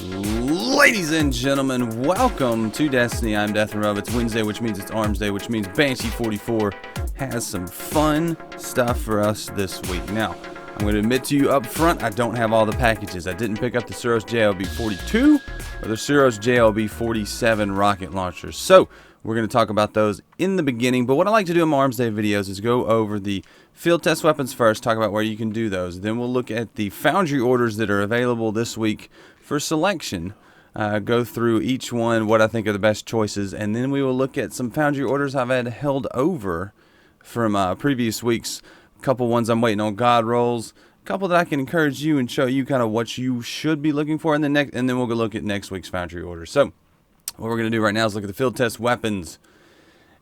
Ladies and gentlemen, welcome to Destiny. I'm Death and Rub. It's Wednesday, which means it's Armsday, which means Banshee44 has some fun stuff for us this week. Now, I'm going to admit to you up front, I don't have all the packages. I didn't pick up the Suros JLB-42 or the Suros JLB-47 rocket launchers. So, we're going to talk about those in the beginning. But what I like to do in my Armsday videos is go over the field test weapons first, talk about where you can do those. Then we'll look at the Foundry Orders that are available this week for selection. Go through each one, what I think are the best choices, and then we will look at some Foundry Orders I've had held over from previous weeks. A couple ones I'm waiting on God rolls, a couple that I can encourage you and show you kind of what you should be looking for, and then we'll go look at next week's Foundry Orders. So, what we're going to do right now is look at the field test weapons,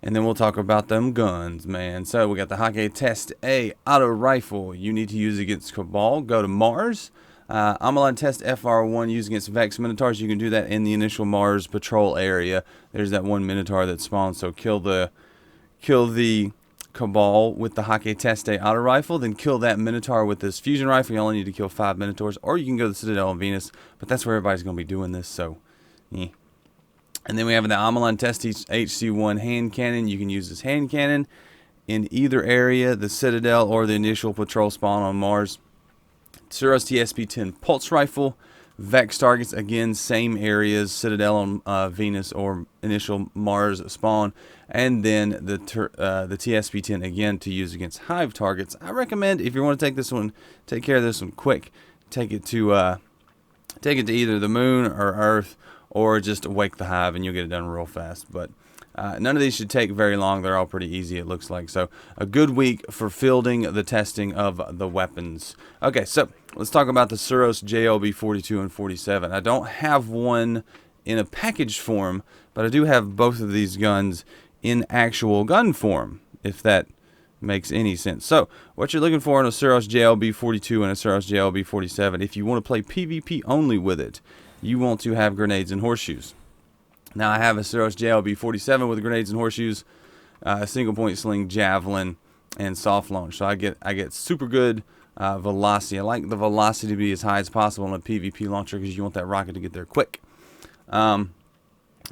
and then we'll talk about them guns, man. So, we got the Hakke Test A auto rifle. You need to use against Cabal. Go to Mars. Omolon Test FR4 used against Vex Minotaurs. You can do that in the initial Mars patrol area. There's that one Minotaur that spawns. So kill the Cabal with the Hakke Test A auto rifle. Then kill that Minotaur with this fusion rifle. You only need to kill 5 Minotaurs. Or you can go to the Citadel on Venus. But that's where everybody's going to be doing this. So, yeah. And then we have the Omolon Test HC1 hand cannon. You can use this hand cannon in either area, the Citadel or the initial patrol spawn on Mars. Suros TSP-10 pulse rifle, Vex targets, again, same areas, Citadel on Venus or initial Mars spawn, and then the TSP-10 again to use against Hive targets. I recommend, if you want to take care of this one quick, take it to either the moon or Earth, or just wake the Hive, and you'll get it done real fast. But none of these should take very long. They're all pretty easy, it looks like. So, a good week for fielding the testing of the weapons. Okay, so let's talk about the Suros JLB-42 and 47. I don't have one in a package form, but I do have both of these guns in actual gun form, if that makes any sense. So, what you're looking for in a Suros JLB-42 and a Suros JLB-47, if you want to play PvP only with it, you want to have grenades and horseshoes. Now, I have a Suros JLB-47 with grenades and horseshoes, single point sling, javelin, and soft launch. So I get super good velocity. I like the velocity to be as high as possible on a PvP launcher because you want that rocket to get there quick. So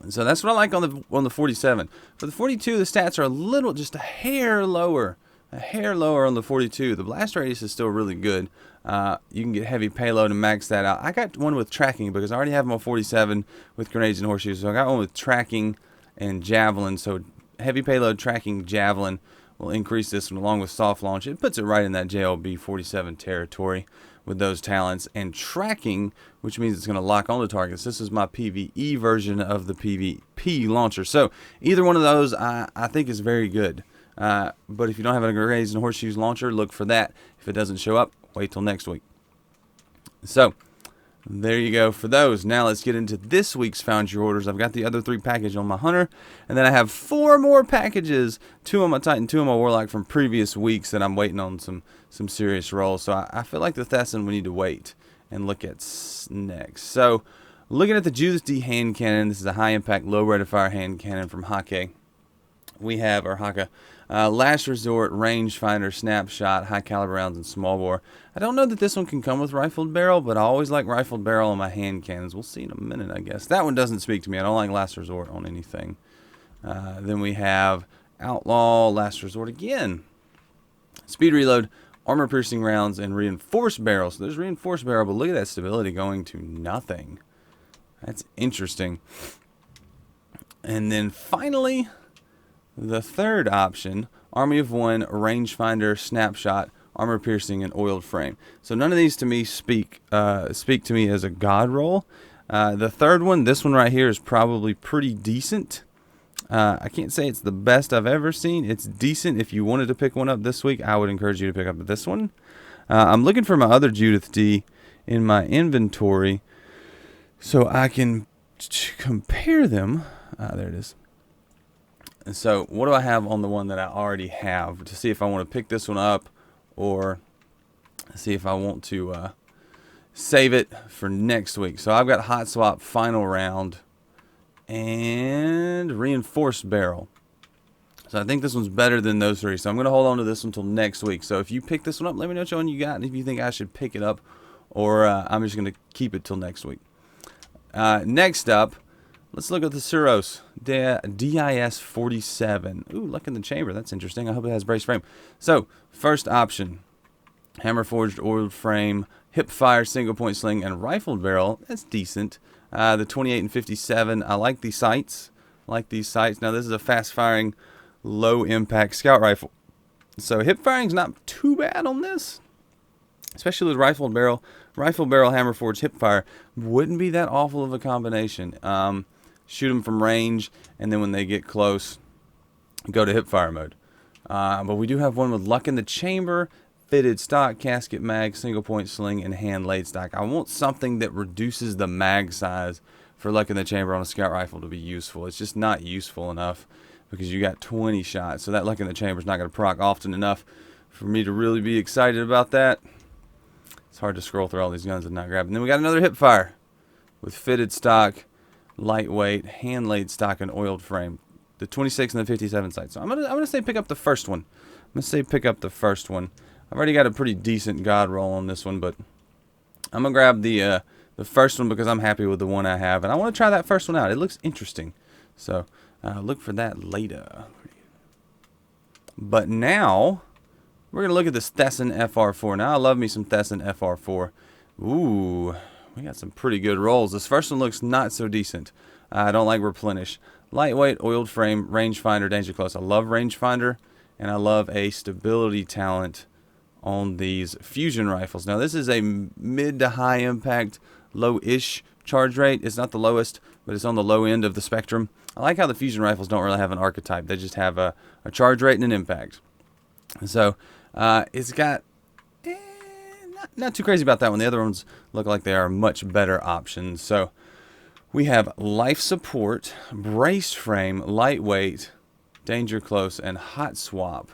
that's what I like on the 47. For the 42, the stats are just a hair lower. A hair lower on the 42. The blast radius is still really good. You can get heavy payload and max that out. I got one with tracking because I already have them on 47 with grenades and horseshoes. So I got one with tracking and javelin. So heavy payload, tracking, javelin will increase this one along with soft launch. It puts it right in that JLB-47 territory with those talents. And tracking, which means it's going to lock onto targets. This is my PvE version of the PvP launcher. So either one of those I think is very good. But if you don't have a grenades and horseshoes launcher, look for that. If it doesn't show up, wait till next week. So, there you go for those. Now let's get into this week's Foundry Orders. I've got the other 3 packages on my Hunter, and then I have 4 more packages, 2 on my Titan, 2 on my Warlock from previous weeks that I'm waiting on some serious rolls. So I feel like the Thesan we need to wait and look at next. So, looking at the Judith-D hand cannon, this is a high impact, low rate of fire hand cannon from Hakke. We have our Hakke Last Resort, Rangefinder, Snapshot, High Caliber Rounds, and Small Bore. I don't know that this one can come with Rifled Barrel, but I always like Rifled Barrel on my hand cannons. We'll see in a minute, I guess. That one doesn't speak to me. I don't like Last Resort on anything. Then we have Outlaw, Last Resort again. Speed Reload, Armor Piercing Rounds, and Reinforced Barrel. So there's Reinforced Barrel, but look at that stability going to nothing. That's interesting. And then finally, the third option, Army of One, Rangefinder, Snapshot, Armor Piercing, and Oiled Frame. So none of these to me speak to me as a god roll. The third one, this one right here, is probably pretty decent. I can't say it's the best I've ever seen. It's decent. If you wanted to pick one up this week, I would encourage you to pick up this one. I'm looking for my other Judith-D in my inventory so I can compare them. There it is. And so, what do I have on the one that I already have to see if I want to pick this one up or see if I want to save it for next week. So, I've got Hot Swap Final Round and Reinforced Barrel. So, I think this one's better than those 3. So, I'm going to hold on to this one until next week. So, if you pick this one up, let me know which one you got and if you think I should pick it up or I'm just going to keep it till next week. Next up, let's look at the Suros DIS-47. Ooh, luck in the chamber. That's interesting. I hope it has brace frame. So, first option, hammer forged oiled frame, hip fire, single point sling, and rifled barrel. That's decent. The 28 and 57. I like these sights. Now, this is a fast firing, low impact scout rifle. So, hip firing's not too bad on this, especially with rifled barrel. Rifle barrel, hammer forged, hip fire wouldn't be that awful of a combination. Shoot them from range, and then when they get close, go to hip fire mode. But we do have one with luck in the chamber, fitted stock, casket mag, single point sling, and hand laid stock. I want something that reduces the mag size for luck in the chamber on a scout rifle to be useful. It's just not useful enough because you got 20 shots, so that luck in the chamber is not going to proc often enough for me to really be excited about that. It's hard to scroll through all these guns and not grab. And then we got another hip fire with fitted stock, lightweight, hand laid stock, and oiled frame. The 26 and the 57 sight. So I'm gonna say pick up the first one. I've already got a pretty decent god roll on this one, but I'm gonna grab the first one because I'm happy with the one I have, and I want to try that first one out. It looks interesting. So look for that later. But now we're going to look at this Thesan FR4. Now, I love me some Thesan FR4. Ooh, we got some pretty good rolls. This first one looks not so decent. I don't like replenish. Lightweight, oiled frame, rangefinder, danger close. I love rangefinder, and I love a stability talent on these fusion rifles. Now, this is a mid to high impact, low-ish charge rate. It's not the lowest, but it's on the low end of the spectrum. I like how the fusion rifles don't really have an archetype. They just have a charge rate and an impact. So, it's got not too crazy about that one. The other ones look like they are much better options. So we have life support, brace frame, lightweight, danger close, and hot swap.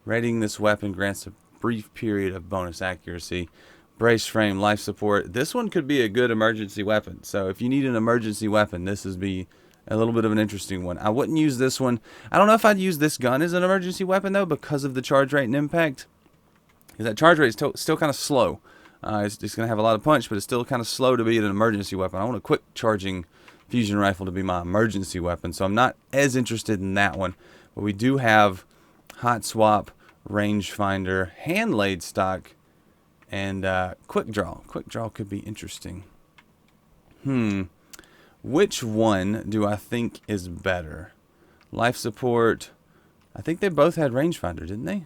Rating this weapon grants a brief period of bonus accuracy. Brace frame, life support. This one could be a good emergency weapon. So if you need an emergency weapon, this would be a little bit of an interesting one. I wouldn't use this one. I don't know if I'd use this gun as an emergency weapon, though, because of the charge rate and impact. Because that charge rate is still kind of slow. It's going to have a lot of punch, but it's still kind of slow to be an emergency weapon. I want a quick charging fusion rifle to be my emergency weapon, so I'm not as interested in that one. But we do have hot swap, rangefinder, hand laid stock, and quick draw. Quick draw could be interesting. Which one do I think is better? Life support. I think they both had rangefinder, didn't they?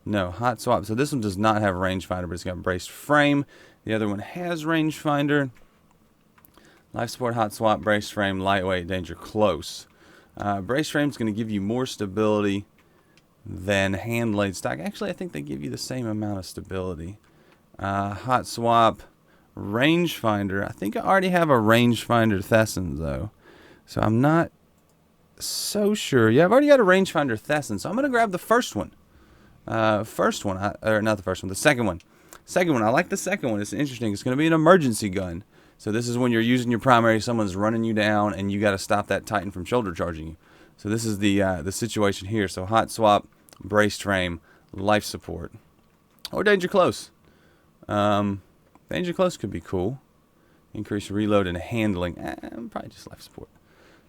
No, hot swap. So this one does not have rangefinder, but it's got braced frame. The other one has rangefinder. Life support, hot swap, braced frame, lightweight, danger close. Braced frame is going to give you more stability than hand laid stock. Actually, I think they give you the same amount of stability. Hot swap. Rangefinder. I think I already have a rangefinder Thesan, though. So I'm not so sure. Yeah, I've already got a rangefinder Thesan, so I'm going to grab the first one. The second one. I like the second one. It's interesting. It's going to be an emergency gun. So this is when you're using your primary, someone's running you down, and you got to stop that Titan from shoulder charging you. So this is the situation here. So hot swap, braced frame, life support, or danger close. Danger close could be cool. Increase reload and handling. Probably just life support.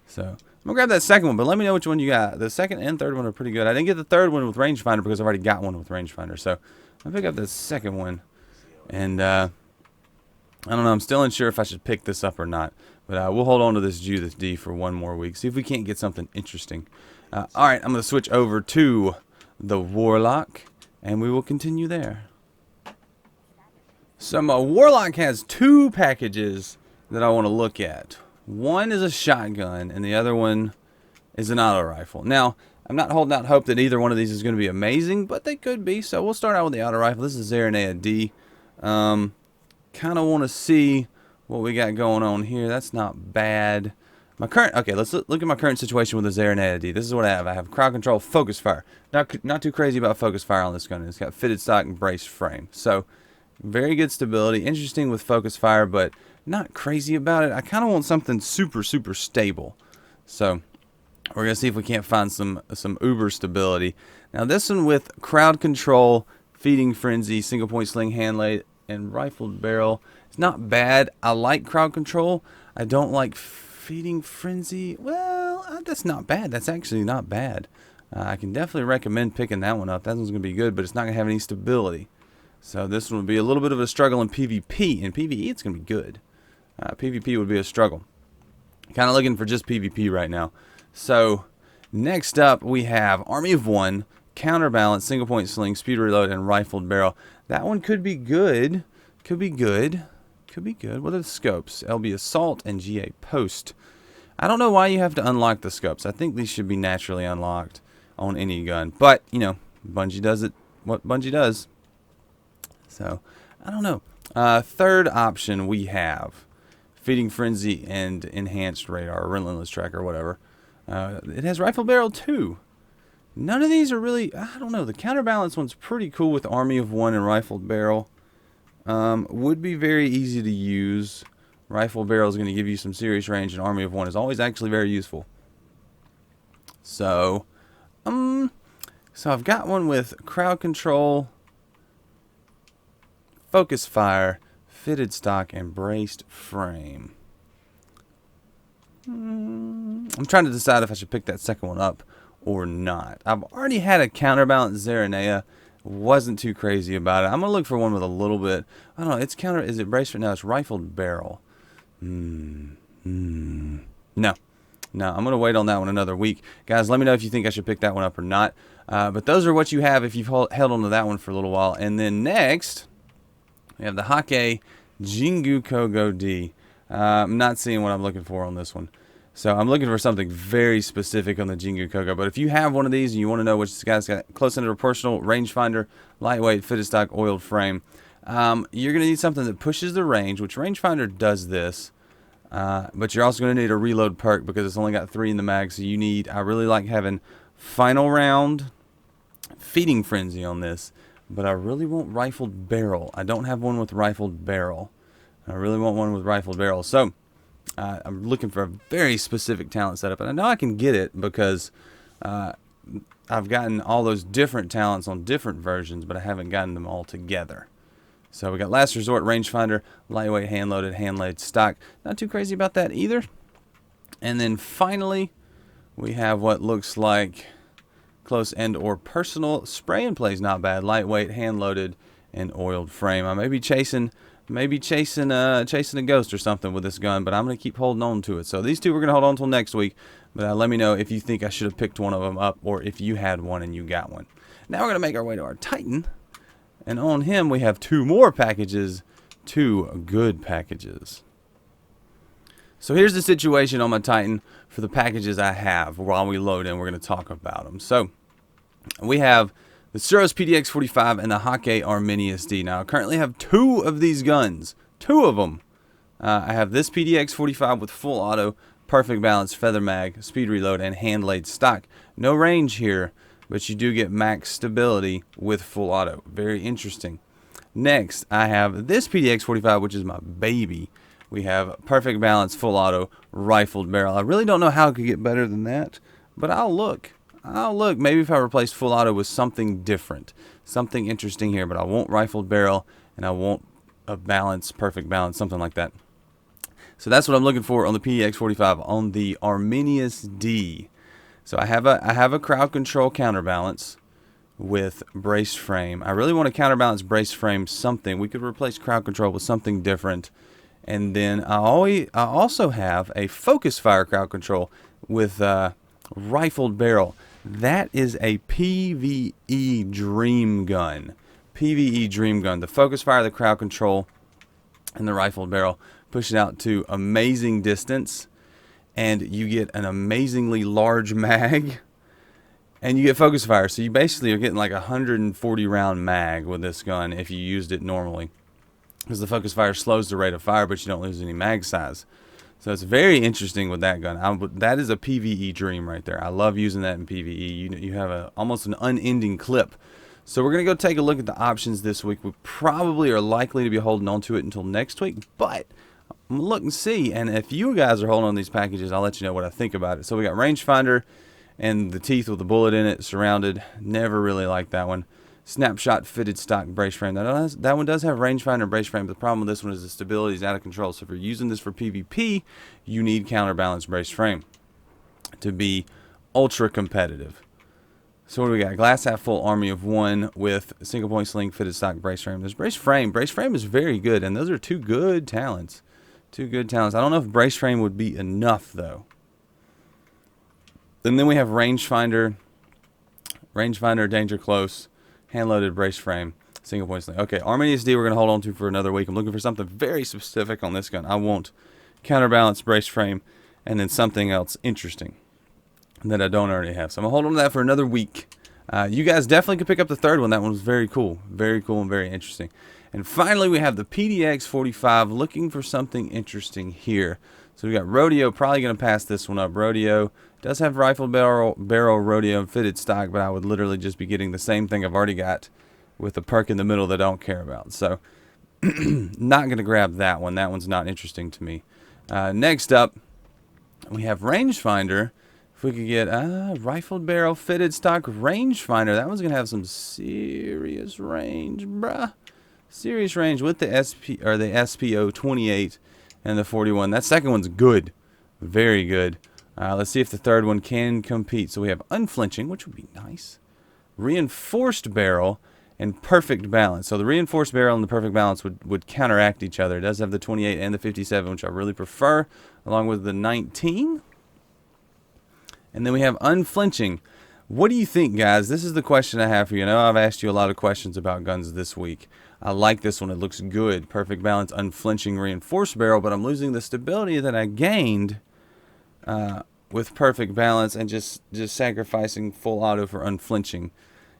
So I'm gonna grab that second one, but let me know which one you got. The second and third one are pretty good. I didn't get the third one with rangefinder because I've already got one with rangefinder. So I'll pick up the second one, and I don't know. I'm still unsure if I should pick this up or not. But we'll hold on to this Judith-D for one more week. See if we can't get something interesting. All right, I'm gonna switch over to the Warlock, and we will continue there. So my Warlock has two packages that I want to look at. One is a shotgun, and the other one is an auto rifle. Now, I'm not holding out hope that either one of these is going to be amazing, but they could be. So we'll start out with the auto rifle. This is Zarinaea-D. Kind of want to see what we got going on here. That's not bad. Okay, let's look at my current situation with the Zarinaea-D. This is what I have. I have crowd control, focus fire. Not too crazy about focus fire on this gun. It's got fitted stock and braced frame. So very good stability. Interesting with focus fire, but not crazy about it. I kind of want something super stable. So we're going to see if we can't find some uber stability. Now this one with crowd control, feeding frenzy, single point sling, hand laid, and rifled barrel. It's not bad. I like crowd control. I don't like feeding frenzy. Well, that's not bad. That's actually not bad. I can definitely recommend picking that one up. That one's going to be good, but it's not going to have any stability. So this one would be a little bit of a struggle in PvP. In PvE, it's going to be good. PvP would be a struggle. Kind of looking for just PvP right now. So next up, we have Army of One, Counterbalance, Single Point Sling, Speed Reload, and Rifled Barrel. That one could be good. Could be good. Could be good. What are the scopes? LB Assault and GA Post. I don't know why you have to unlock the scopes. I think these should be naturally unlocked on any gun. But, you know, Bungie does it what Bungie does. So, I don't know. Third option we have Feeding Frenzy and Enhanced Radar, or Relentless Tracker, or whatever. It has Rifle Barrel too. None of these are really, I don't know. The Counterbalance one's pretty cool with Army of One and Rifled Barrel. Would be very easy to use. Rifle Barrel is going to give you some serious range, and Army of One is always actually very useful. So I've got one with Crowd Control, Focus Fire, Fitted Stock, and Braced Frame. I'm trying to decide if I should pick that second one up or not. I've already had a Counterbalance Zarinaea. Wasn't too crazy about it. I'm going to look for one with a little bit. I don't know. It's is it braced right now? It's Rifled Barrel. No. I'm going to wait on that one another week. Guys, let me know if you think I should pick that one up or not. But those are what you have if you've held on to that one for a little while. And then next, we have the Hakke Jingukogo-D. I'm not seeing what I'm looking for on this one. So I'm looking for something very specific on the Jingukogo. But if you have one of these and you want to know which guy's got close under proportional, rangefinder, lightweight, fitted stock, oiled frame, you're going to need something that pushes the range, which rangefinder does this. But you're also going to need a reload perk because it's only got 3 in the mag. So you need, I really like having final round, feeding frenzy on this. But I really want rifled barrel. I don't have one with rifled barrel. I really want one with rifled barrel. So I'm looking for a very specific talent setup, and I know I can get it because I've gotten all those different talents on different versions, but I haven't gotten them all together. So we got Last Resort, Rangefinder, Lightweight, Hand-Loaded, Hand-Laid Stock. Not too crazy about that either. And then finally, we have what looks like Close and or Personal. Spray and Play is not bad. Lightweight, Hand-Loaded, and Oiled Frame. I may be chasing a ghost or something with this gun, but I'm going to keep holding on to it. So these two we're going to hold on until next week. But let me know if you think I should have picked one of them up or if you had one and you got one. Now we're going to make our way to our Titan. And on him we have 2 more packages. 2 good packages. So here's the situation on my Titan for the packages I have. While we load in, we're going to talk about them. So we have the Suros PDX-45 and the Hakke Arminius-D. Now, I currently have 2 of these guns. 2 of them. I have this PDX-45 with full auto, perfect balance, feather mag, speed reload, and hand-laid stock. No range here, but you do get max stability with full auto. Very interesting. Next, I have this PDX-45, which is my baby. We have perfect balance, full auto, rifled barrel. I really don't know how it could get better than that, but I'll look. Maybe if I replace full auto with something different, something interesting here, but I want rifled barrel and I want a balance, perfect balance, something like that. So that's what I'm looking for on the PDX-45 on the Arminius-D. So I have a crowd control counterbalance with brace frame. I really want to counterbalance brace frame something. We could replace crowd control with something different. And then I also have a focus fire crowd control with rifled barrel. That is a PvE dream gun. PvE dream gun. The focus fire, the crowd control, and the rifled barrel push it out to amazing distance, and you get an amazingly large mag, and you get focus fire. So you basically are getting like a 140 round mag with this gun if you used it normally, because the focus fire slows the rate of fire, but you don't lose any mag size. So it's very interesting with that gun. That is a PvE dream right there. I love using that in PvE. You have almost an unending clip. So we're going to go take a look at the options this week. We probably are likely to be holding on to it until next week, but I'm going to look and see. And if you guys are holding on to these packages, I'll let you know what I think about it. So we got rangefinder and the teeth with the bullet in it, surrounded. Never really liked that one. snapshot fitted stock brace frame. That one does have rangefinder brace frame, but the problem with this one is the stability is out of control. So if you're using this for PvP, you need counterbalance brace frame to be ultra competitive. So what do we got? Glass half full army of 1 with single point sling fitted stock brace frame. There's brace frame. Brace frame is very good, and those are 2 good talents. 2 good talents. I don't know if brace frame would be enough though. And then we have rangefinder, danger close, hand loaded brace frame, single point sling. Okay, Arminius-D we're gonna hold on to for another week. I'm looking for something very specific on this gun. I want counterbalance brace frame, and then something else interesting that I don't already have. So I'm going to hold on to that for another week. You guys definitely could pick up the third one. That one was very cool. Very cool and very interesting. And finally, we have the PDX-45. Looking for something interesting here. So we got Rodeo. Probably going to pass this one up. Rodeo does have rifle barrel Rodeo and fitted stock, but I would literally just be getting the same thing I've already got with a perk in the middle that I don't care about. So not going to grab that one. That one's not interesting to me. Next up, we have rangefinder. If we could get rifled barrel fitted stock rangefinder, that one's gonna have some serious range, bruh. Serious range with the the SPO 28 and the 41. That second one's good, very good. Let's see if the third one can compete. So we have unflinching, which would be nice. Reinforced barrel and perfect balance. So the reinforced barrel and the perfect balance would counteract each other. It does have the 28 and the 57, which I really prefer, along with the 19. And then we have unflinching. What do you think, guys? This is the question I have for you. I know I've asked you a lot of questions about guns this week. I like this one. It looks good. Perfect balance, unflinching, reinforced barrel, but I'm losing the stability that I gained with perfect balance and just sacrificing full auto for unflinching.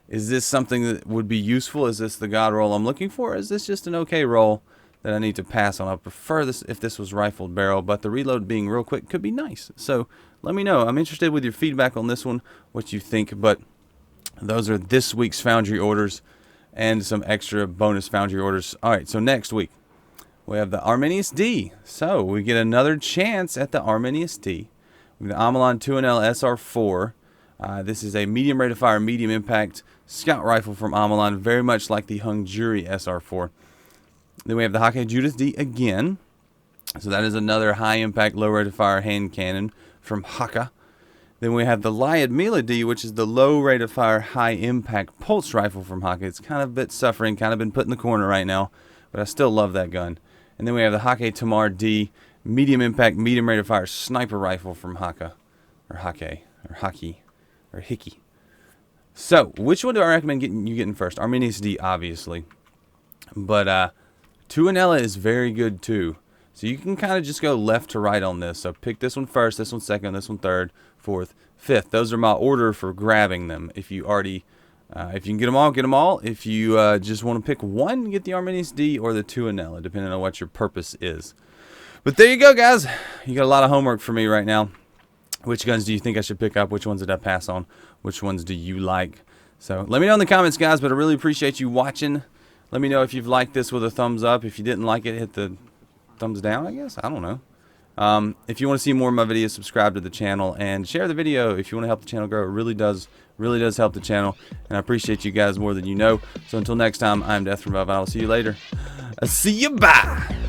Is this something that would be useful? Is this the god roll I'm looking for? Or is this just an okay roll that I need to pass on? I prefer this if this was rifled barrel, but the reload being real quick could be nice. So let me know. I'm interested with your feedback on this one, what you think. But those are this week's Foundry orders and some extra bonus Foundry orders. All right, so next week we have the Arminius-D. So we get another chance at the Arminius-D. We have the Omolon 2L SR4. This is a medium rate of fire, medium impact scout rifle from Omolon, very much like the Hungary SR4. Then we have the Hakke Judith-D again. So that is another high impact, low rate of fire hand cannon from Hakke. Then we have the lyudmila-d, which is the low rate of fire, high impact pulse rifle from Hakke. It's kind of a bit suffering, kind of been put in the corner right now, but I still love that gun. And then we have the Hakke tamar-d, medium impact, medium rate of fire sniper rifle from Hakke, or Hakke, or Hakke, or Hickey. So, which one do I recommend you getting first? Arminius-D, obviously. But 2L is very good too. So you can kind of just go left to right on this. So pick this one first, this one second, this one third, fourth, fifth. Those are my order for grabbing them. If you already, if you can get them all, get them all. If you just want to pick one, get the Arminius-D or the 2L, depending on what your purpose is. But there you go, guys. You got a lot of homework for me right now. Which guns do you think I should pick up? Which ones did I pass on? Which ones do you like? So let me know in the comments, guys. But I really appreciate you watching. Let me know if you've liked this with a thumbs up. If you didn't like it, hit the thumbs down, I guess. I don't know. If you want to see more of my videos, subscribe to the channel and share the video if you want to help the channel grow. It really does help the channel, and I appreciate you guys more than you know. So until next time, I'm Death from Above, and I'll see you later. See you, bye.